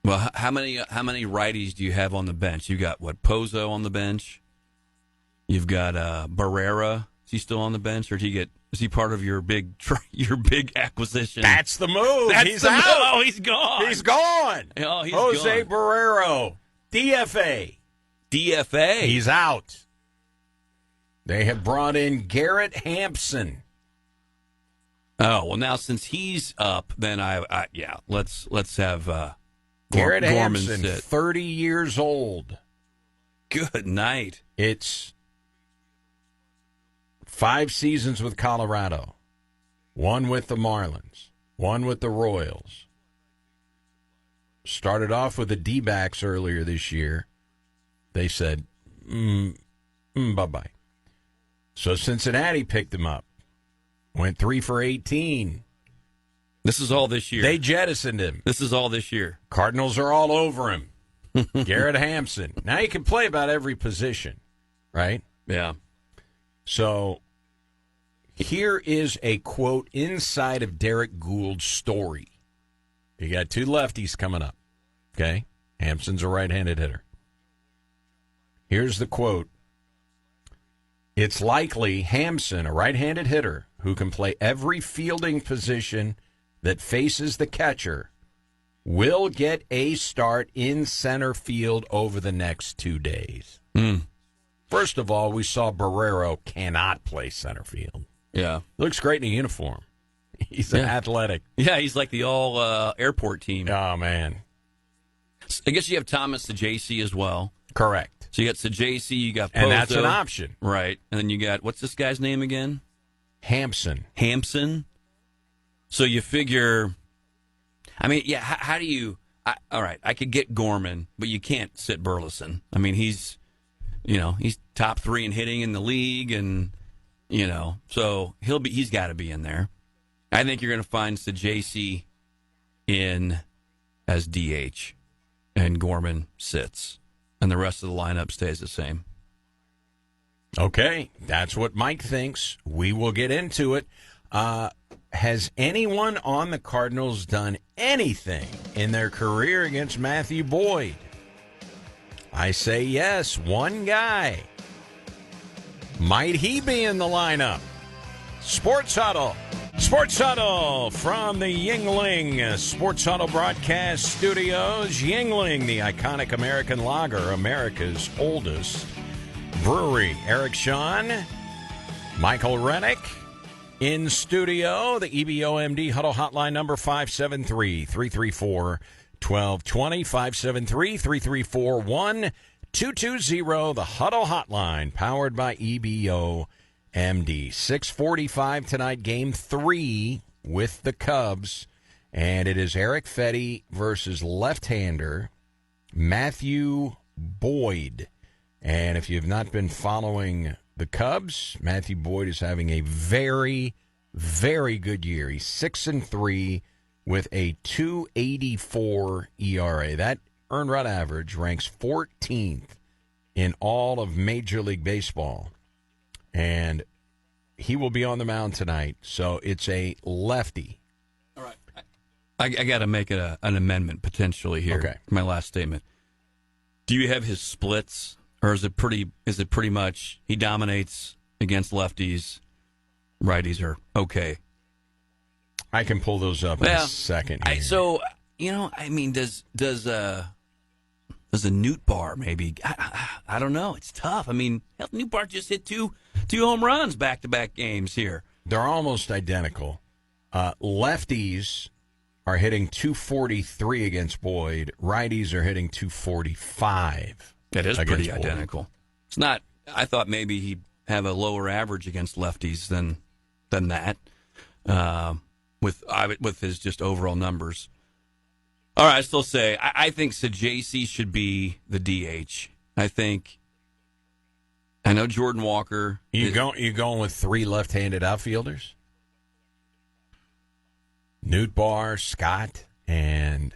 Speaker 2: Well, how many righties do you have on the bench? You got, Pozo on the bench? You've got Barrera. Is he still on the bench, or is he part of your big acquisition?
Speaker 1: That's the move. He's out.
Speaker 2: Oh, he's gone.
Speaker 1: He's gone.
Speaker 2: Oh, he's
Speaker 1: Jose
Speaker 2: gone.
Speaker 1: Barrero, DFA.
Speaker 2: DFA.
Speaker 1: He's out. They have brought in Garrett Hampson.
Speaker 2: Oh, well, now since he's up, then let's have
Speaker 1: Garrett
Speaker 2: Gorman
Speaker 1: Hampson,
Speaker 2: sit.
Speaker 1: 30 years old.
Speaker 2: Good night.
Speaker 1: It's 5 seasons with Colorado, 1 with the Marlins, 1 with the Royals. Started off with the D-backs earlier this year. They said, bye-bye. So Cincinnati picked him up. Went 3 for 18.
Speaker 2: This is all this year.
Speaker 1: They jettisoned him.
Speaker 2: This is all this year.
Speaker 1: Cardinals are all over him. Garrett Hampson. Now he can play about every position, right?
Speaker 2: Yeah.
Speaker 1: So here is a quote inside of Derek Gould's story. You got 2 lefties coming up, okay? Hampson's a right-handed hitter. Here's the quote. It's likely Hampson, a right-handed hitter who can play every fielding position that faces the catcher, will get a start in center field over the next 2 days. First of all, we saw Barrero cannot play center field.
Speaker 2: Yeah.
Speaker 1: Looks great in a uniform. He's athletic.
Speaker 2: Yeah, he's like the all-airport team.
Speaker 1: Oh, man.
Speaker 2: I guess you have Thomas Sajaci as well.
Speaker 1: Correct.
Speaker 2: So you got Sajaci, you got Pozo.
Speaker 1: And that's an option.
Speaker 2: Right. And then you got, what's this guy's name again?
Speaker 1: Hampson.
Speaker 2: So you figure, I mean, yeah, how do you, all right, I could get Gorman, but you can't sit Burleson. I mean, he's top 3 in hitting in the league, and, so he's got to be in there. I think you're going to find Sajaci in as DH, and Gorman sits, and the rest of the lineup stays the same.
Speaker 1: Okay, that's what Mike thinks. We will get into it. Has anyone on the Cardinals done anything in their career against Matthew Boyd? I say yes, one guy. Might he be in the lineup? Sports Huddle. Sports Huddle from the Yuengling Sports Huddle broadcast studios. Yuengling, the iconic American lager, America's oldest brewery. Eric Shawn, Michael Rennick in studio. The EBOMD Huddle hotline number 573-334-1220, 573-334-1220. The Huddle hotline powered by EBOMD. 6:45 tonight, Game 3 with the Cubs, and it is Eric Fetty versus left-hander Matthew Boyd. And if you've not been following the Cubs, Matthew Boyd is having a very, very good year. He's 6-3 with a 2.84 ERA. That earned run average ranks 14th in all of Major League Baseball. And he will be on the mound tonight, so it's a lefty.
Speaker 2: All right. I got to make an amendment potentially here.
Speaker 1: Okay.
Speaker 2: My last statement. Do you have his splits, or is it pretty much he dominates against lefties, righties are okay?
Speaker 1: I can pull those up in a second here.
Speaker 2: So, does a Newt Bar maybe? I don't know. It's tough. I mean, Newt Bar just hit two home runs back-to-back games here.
Speaker 1: They're almost identical. Lefties are hitting 243 against Boyd. Righties are hitting 245.
Speaker 2: That is
Speaker 1: against
Speaker 2: pretty
Speaker 1: Boyd.
Speaker 2: identical. It's not. I thought maybe he'd have a lower average against lefties than that. With his just overall numbers. All right, I still say I think Sajaci should be the DH. I know Jordan Walker.
Speaker 1: You going with three left-handed outfielders? Newt Bar, Scott, and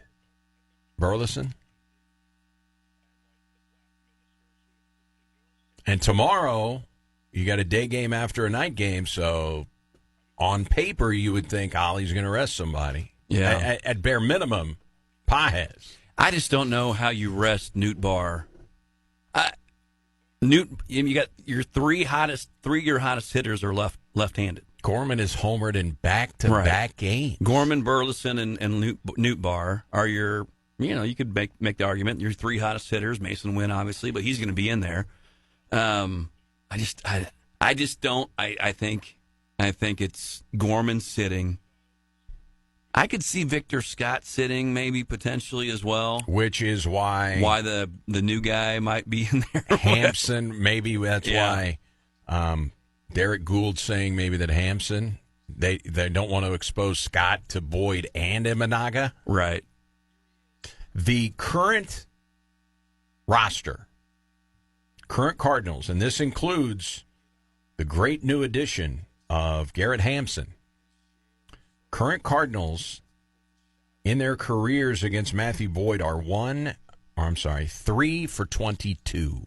Speaker 1: Burleson. And tomorrow, you got a day game after a night game, so on paper, you would think Ollie's going to rest somebody.
Speaker 2: Yeah.
Speaker 1: At bare minimum, Paez.
Speaker 2: I just don't know how you rest Newt Bar. You got your three of your hottest hitters are left-handed.
Speaker 1: Gorman is homered in back-to-back games.
Speaker 2: Gorman, Burleson, and Newt Bar are your, you could make the argument, your three hottest hitters. Mason Wynn, obviously, but he's going to be in there. I think it's Gorman sitting. I could see Victor Scott sitting maybe potentially as well.
Speaker 1: Which is why
Speaker 2: the new guy might be in there.
Speaker 1: Hampson, maybe that's why Derek Gould saying maybe that Hampson, they don't want to expose Scott to Boyd and Imanaga.
Speaker 2: Right.
Speaker 1: The current roster, current Cardinals, and this includes the great new addition of Garrett Hampson. Current Cardinals in their careers against Matthew Boyd are 3 for 22.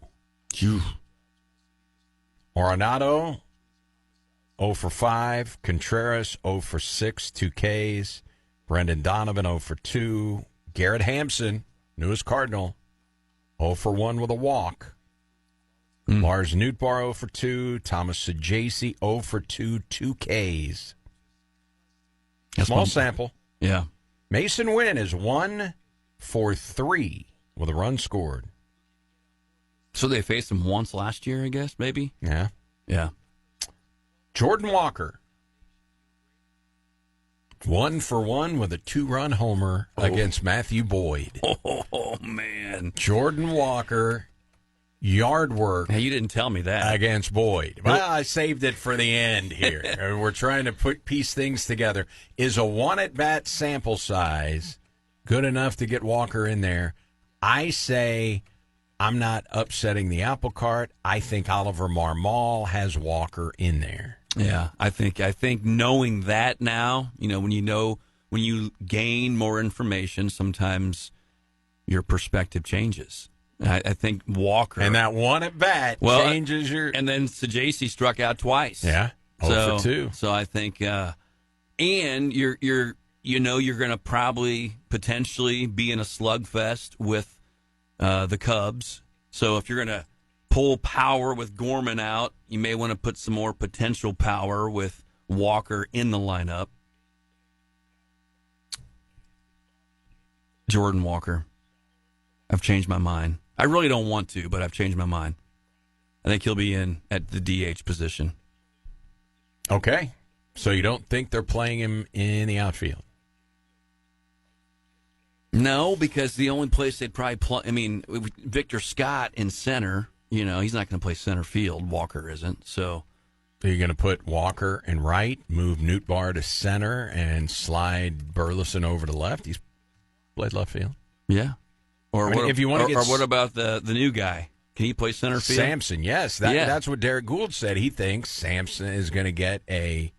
Speaker 1: Arenado, 0 for 5. Contreras, 0 for 6, 2 Ks. Brendan Donovan, 0 for 2. Garrett Hampson, newest Cardinal, 0 for 1 with a walk. Lars Nootbaar, 0 for 2. Thomas Sajaci, 0 for 2, 2 Ks. Small sample.
Speaker 2: Yeah.
Speaker 1: Mason Wynn is 1 for 3 with a run scored.
Speaker 2: So they faced him once last year, I guess, maybe?
Speaker 1: Yeah.
Speaker 2: Yeah.
Speaker 1: Jordan Walker, 1 for 1 with a 2-run homer against Matthew Boyd.
Speaker 2: Oh, man.
Speaker 1: Jordan Walker, yard work.
Speaker 2: Hey, you didn't tell me that.
Speaker 1: Against Boyd. Well, I saved it for the end here. We're trying to piece things together. Is a one-at-bat sample size good enough to get Walker in there? I say I'm not upsetting the apple cart. I think Oliver Marmol has Walker in there.
Speaker 2: Yeah, I think knowing that now, when you gain more information, sometimes your perspective changes. I think Walker
Speaker 1: and that one at bat changes your.
Speaker 2: And then Sajaci struck out twice.
Speaker 1: Yeah, 0 for 2.
Speaker 2: So I think, and you're going to probably potentially be in a slugfest with the Cubs. So if you're going to pull power with Gorman out, you may want to put some more potential power with Walker in the lineup. Jordan Walker. I've changed my mind. I really don't want to, but I've changed my mind. I think he'll be in at the DH position.
Speaker 1: Okay. So you don't think they're playing him in the outfield?
Speaker 2: No, because the only place they'd probably play, Victor Scott in center, he's not going to play center field. Walker isn't. So
Speaker 1: you're going to put Walker in right, move Nootbaar to center, and slide Burleson over to left? He's played left field.
Speaker 2: Yeah. Or
Speaker 1: I mean, if you want to get,
Speaker 2: or what about the new guy? Can he play center field?
Speaker 1: Sampson, yes. That's what Derek Gould said. He thinks Sampson is going to get a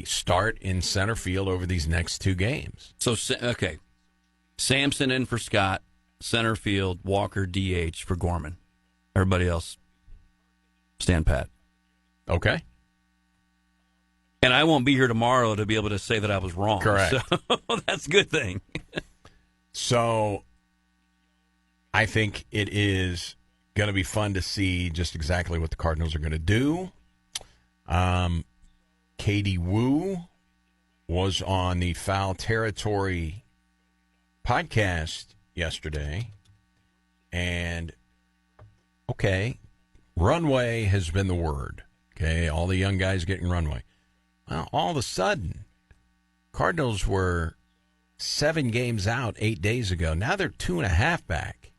Speaker 1: start in center field over these next two games.
Speaker 2: So, okay. Sampson in for Scott, center field, Walker DH for Gorman. Everybody else, stand pat.
Speaker 1: Okay.
Speaker 2: And I won't be here tomorrow to be able to say that I was wrong.
Speaker 1: Correct.
Speaker 2: So that's a good thing.
Speaker 1: So I think it is going to be fun to see just exactly what the Cardinals are going to do. Katie Woo was on the Foul Territory podcast yesterday, and runway has been the word. Okay, all the young guys getting runway. Well, all of a sudden, Cardinals were 7 games out 8 days ago. Now they're 2.5 back.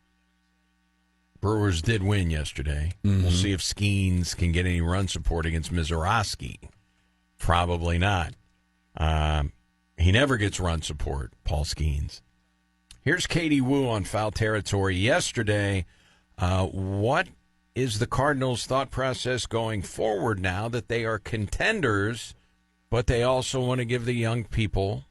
Speaker 1: Brewers did win yesterday. Mm-hmm. We'll see if Skeens can get any run support against Mizorowski. Probably not. He never gets run support, Paul Skeens. Here's Katie Woo on Foul Territory yesterday. What is the Cardinals' thought process going forward now that they are contenders, but they also want to give the young people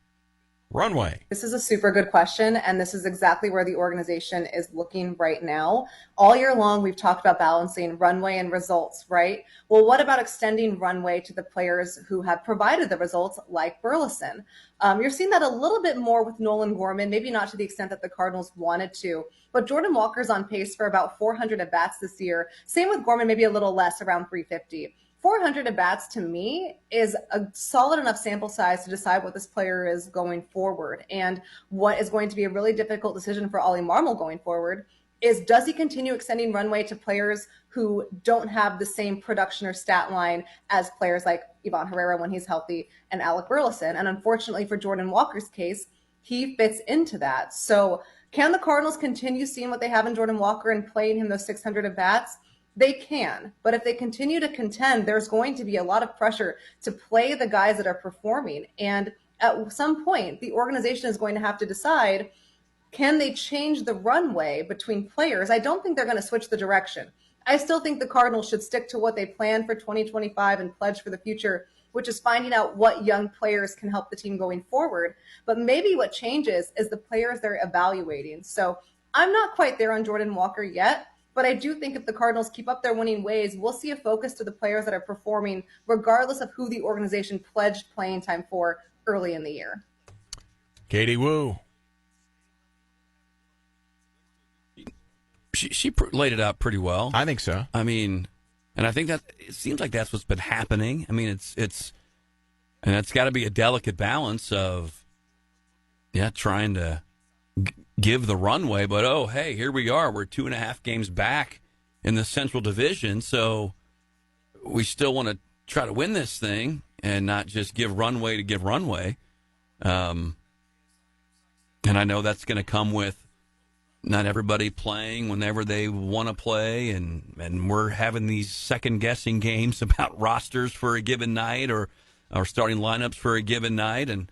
Speaker 1: runway?
Speaker 7: This is a super good question, and this is exactly where the organization is looking right now. All year long, we've talked about balancing runway and results, right? Well, what about extending runway to the players who have provided the results, like Burleson? You're seeing that a little bit more with Nolan Gorman, maybe not to the extent that the Cardinals wanted to, but Jordan Walker's on pace for about 400 at-bats this year. Same with Gorman, maybe a little less, around 350. 400 at-bats to me is a solid enough sample size to decide what this player is going forward. And what is going to be a really difficult decision for Ollie Marmol going forward is, does he continue extending runway to players who don't have the same production or stat line as players like Ivan Herrera when he's healthy and Alec Burleson? And unfortunately for Jordan Walker's case, he fits into that. So can the Cardinals continue seeing what they have in Jordan Walker and playing him those 600 at-bats? They can, but if they continue to contend, there's going to be a lot of pressure to play the guys that are performing. And at some point, the organization is going to have to decide, can they change the runway between players? I don't think they're going to switch the direction. I still think the Cardinals should stick to what they planned for 2025 and pledge for the future, which is finding out what young players can help the team going forward. But maybe what changes is the players they're evaluating. So I'm not quite there on Jordan Walker yet. But I do think if the Cardinals keep up their winning ways, we'll see a focus to the players that are performing, regardless of who the organization pledged playing time for early in the year.
Speaker 1: Katie Woo.
Speaker 2: She laid it out pretty well.
Speaker 1: I think so.
Speaker 2: I mean, and I think that it seems like that's what's been happening. I mean, it's got to be a delicate balance of, trying to give the runway, but hey, here we are. We're 2.5 games back in the Central Division, so we still want to try to win this thing and not just give runway to give runway. And I know that's going to come with not everybody playing whenever they want to play, and we're having these second-guessing games about rosters for a given night or starting lineups for a given night, and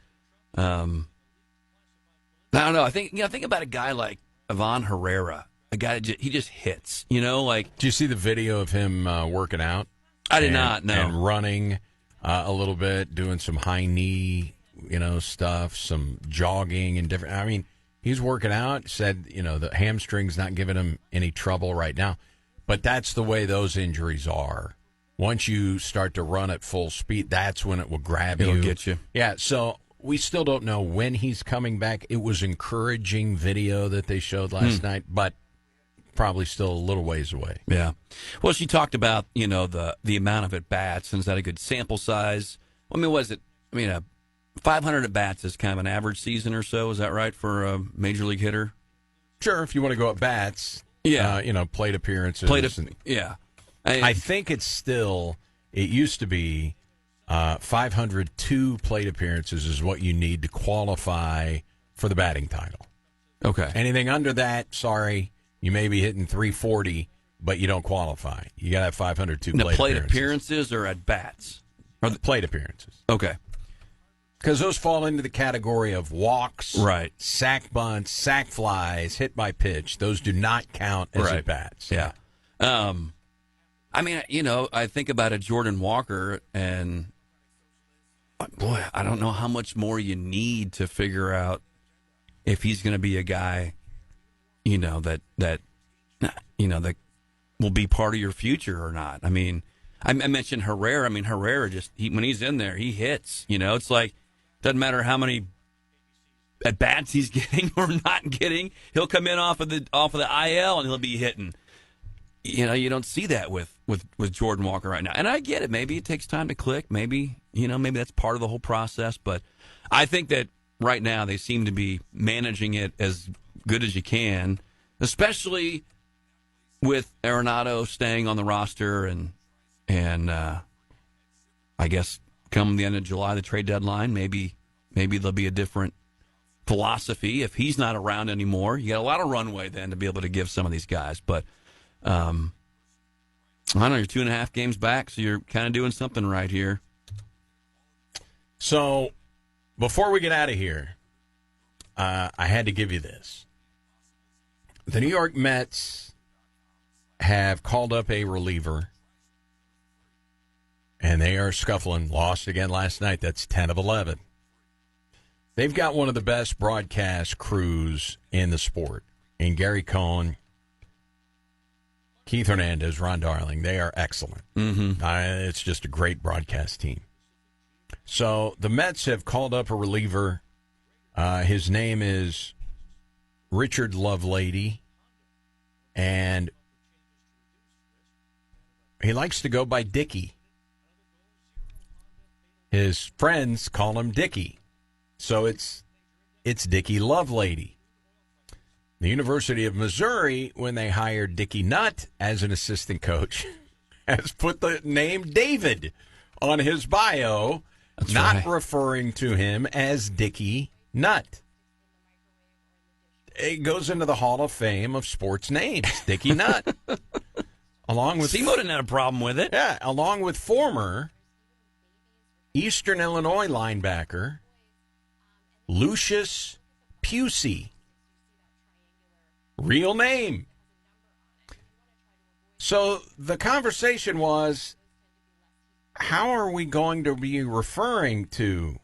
Speaker 2: I don't know. I think think about a guy like Ivan Herrera, a guy that he just hits. Like.
Speaker 1: Do you see the video of him working out?
Speaker 2: I did not. No.
Speaker 1: And running a little bit, doing some high knee, stuff, some jogging and different. I mean, he's working out. Said the hamstring's not giving him any trouble right now, but that's the way those injuries are. Once you start to run at full speed, that's when it will grab you.
Speaker 2: It'll get you.
Speaker 1: Yeah. So. We still don't know when he's coming back. It was encouraging video that they showed last night, but probably still a little ways away.
Speaker 2: Yeah. Well, she talked about, the amount of at-bats, and is that a good sample size? I mean, 500 at-bats is kind of an average season or so. Is that right for a major league hitter?
Speaker 1: Sure, if you want to go at bats.
Speaker 2: Yeah.
Speaker 1: Plate appearances. I think it used to be 502 plate appearances is what you need to qualify for the batting title.
Speaker 2: Okay.
Speaker 1: Anything under that, sorry, you may be hitting 340, but you don't qualify. You got to have 502
Speaker 2: plate appearances or at bats?
Speaker 1: Or the plate appearances.
Speaker 2: Okay.
Speaker 1: Because those fall into the category of walks,
Speaker 2: right?
Speaker 1: Sack bunts, sack flies, hit by pitch. Those do not count as at bats.
Speaker 2: Yeah. I think about a Jordan Walker, and boy, I don't know how much more you need to figure out if he's going to be a guy, that will be part of your future or not. I mean, I mentioned Herrera. I mean, Herrera when he's in there, he hits. It's like doesn't matter how many at bats he's getting or not getting. He'll come in off of the IL and he'll be hitting. You don't see that with Jordan Walker right now. And I get it. Maybe it takes time to click. Maybe that's part of the whole process. But I think that right now they seem to be managing it as good as you can, especially with Arenado staying on the roster and I guess come the end of July, the trade deadline, maybe there'll be a different philosophy. If he's not around anymore, you got a lot of runway then to be able to give some of these guys. But I don't know, you're 2.5 games back, so you're kind of doing something right here.
Speaker 1: So before we get out of here, I had to give you this. The New York Mets have called up a reliever, and they are scuffling. Lost again last night. That's 10 of 11. They've got one of the best broadcast crews in the sport. And Gary Cohen, Keith Hernandez, Ron Darling, they are excellent.
Speaker 2: Mm-hmm.
Speaker 1: It's just a great broadcast team. So the Mets have called up a reliever. His name is Richard Lovelady, and he likes to go by Dickie. His friends call him Dickie. So it's Dickie Lovelady. The University of Missouri, when they hired Dickie Nutt as an assistant coach, has put the name David on his bio, referring to him as Dickie Nutt. It goes into the Hall of Fame of sports names, Dickie Nutt. Along with
Speaker 2: Simo didn't have a problem with it.
Speaker 1: Yeah, along with former Eastern Illinois linebacker Lucius Pusey. Real name. So the conversation was, how are we going to be referring to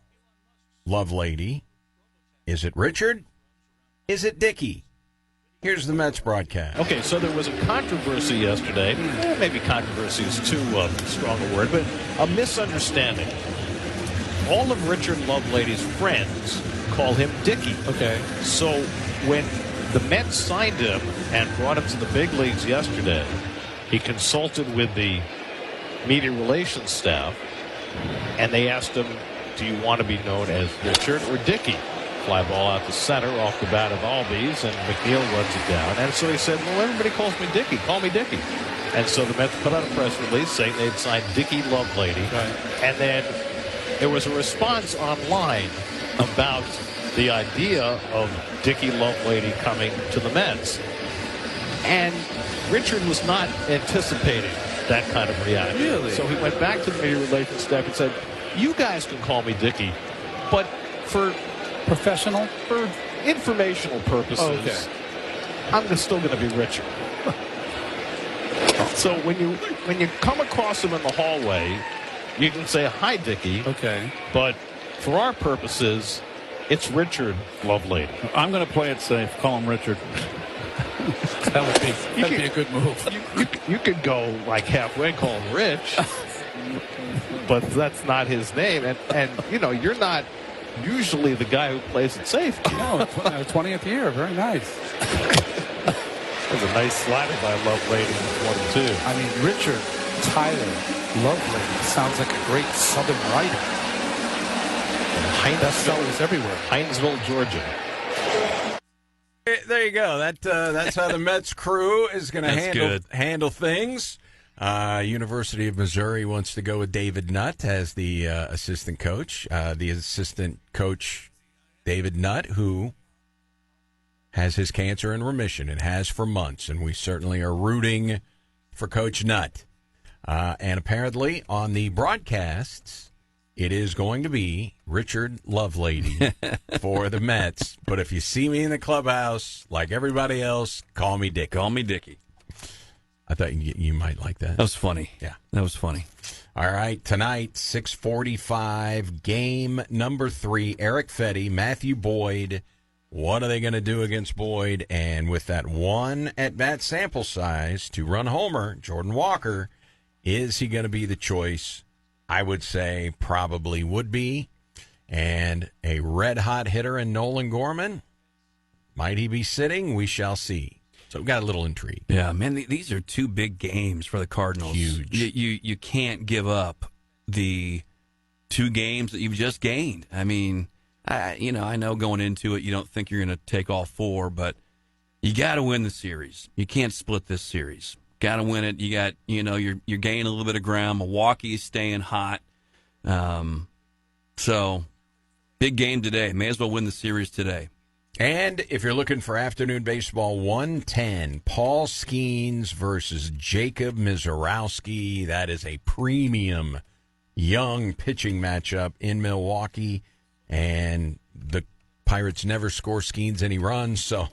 Speaker 1: Lovelady? Is it Richard? Is it Dickie? Here's the Mets broadcast.
Speaker 3: Okay, so there was a controversy yesterday. Maybe controversy is too strong a word, but a misunderstanding. All of Richard Lovelady's friends call him Dickie.
Speaker 8: Okay.
Speaker 3: So when the Mets signed him and brought him to the big leagues yesterday, he consulted with the media relations staff, and they asked him, do you want to be known as Richard or Dickie? Fly ball out to center off the bat of Albies, and McNeil runs it down. And so he said, well, everybody calls me Dickie. Call me Dickie. And so the Mets put out a press release saying they'd signed Dickie Lovelady.
Speaker 8: Right.
Speaker 3: And then there was a response online about the idea of Dickie Lovelady coming to the Mets. And Richard was not anticipating that kind of reaction.
Speaker 8: Really?
Speaker 3: So he went back to the media relations staff and said, you guys can call me Dickie, but for informational purposes, I'm still going to be Richard. So when you come across him in the hallway, you can say, hi, Dickie.
Speaker 8: Okay.
Speaker 3: But for our purposes, it's Richard Lovelady.
Speaker 8: I'm going to play it safe. Call him Richard. That'd be a good move.
Speaker 3: You could go like halfway and call him Rich, but that's not his name. And you're not usually the guy who plays it safe.
Speaker 8: No, 20th year. Very nice. There's a nice slider by Lovelady in the 22.
Speaker 9: I mean, Richard Tyler Lovelady sounds like a great Southern writer. Bestsellers everywhere.
Speaker 10: Hinesville, Georgia.
Speaker 1: There you go. That's how the Mets crew is going to handle things. University of Missouri wants to go with David Nutt as the assistant coach. The assistant coach, David Nutt, who has his cancer in remission and has for months, and we certainly are rooting for Coach Nutt. And apparently on the broadcasts, it is going to be Richard Lovelady for the Mets. But if you see me in the clubhouse, like everybody else, call me Dick.
Speaker 2: Call me Dickie.
Speaker 1: I thought you might like that.
Speaker 2: That was funny.
Speaker 1: Yeah.
Speaker 2: That was funny.
Speaker 1: All right, tonight, 6:45, game number 3, Eric Fetty, Matthew Boyd. What are they going to do against Boyd? And with that one at-bat sample size to run homer, Jordan Walker, is he going to be the choice? I would say probably would be. And a red-hot hitter in Nolan Gorman, might he be sitting? We shall see. So we've got a little intrigue.
Speaker 2: Yeah, man, these are 2 big games for the Cardinals.
Speaker 1: Huge.
Speaker 2: You can't give up the 2 games that you've just gained. I mean, I know going into it you don't think you're going to take all 4, but you got to win the series. You can't split this series. Got to win it. You got, you're gaining a little bit of ground. Milwaukee's staying hot. So, big game today. May as well win the series today.
Speaker 1: And if you're looking for afternoon baseball, 110, Paul Skeens versus Jacob Mizorowski. That is a premium young pitching matchup in Milwaukee. And the Pirates never score Skeens any runs, so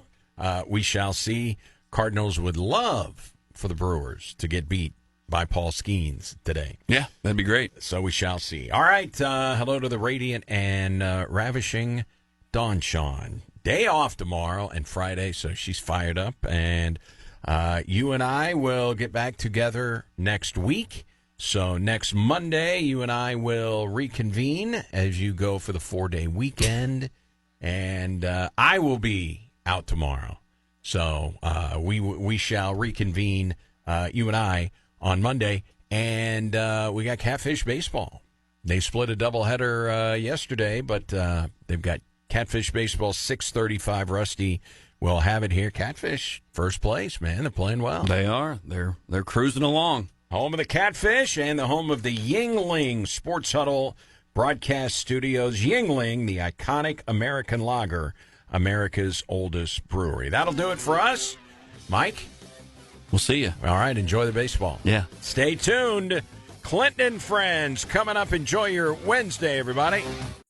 Speaker 1: we shall see. Cardinals would love for the Brewers to get beat by Paul Skeens today.
Speaker 2: Yeah, that'd be great.
Speaker 1: So we shall see. All right, hello to the radiant and ravishing Dawn Shawn. Day off tomorrow and Friday, so she's fired up. And you and I will get back together next week. So next Monday, you and I will reconvene as you go for the 4-day weekend. And I will be out tomorrow. So we shall reconvene, you and I, on Monday. And we got Catfish Baseball. They split a doubleheader yesterday, but they've got Catfish Baseball 6:35. Rusty will have it here. Catfish, first place, man. They're playing well.
Speaker 2: They are. They're cruising along.
Speaker 1: Home of the Catfish and the home of the Yingling Sports Huddle broadcast studios. Yingling, the iconic American lager, America's oldest brewery. That'll do it for us. Mike?
Speaker 2: We'll see you.
Speaker 1: All right, enjoy the baseball.
Speaker 2: Yeah.
Speaker 1: Stay tuned. Clinton and Friends coming up. Enjoy your Wednesday, everybody.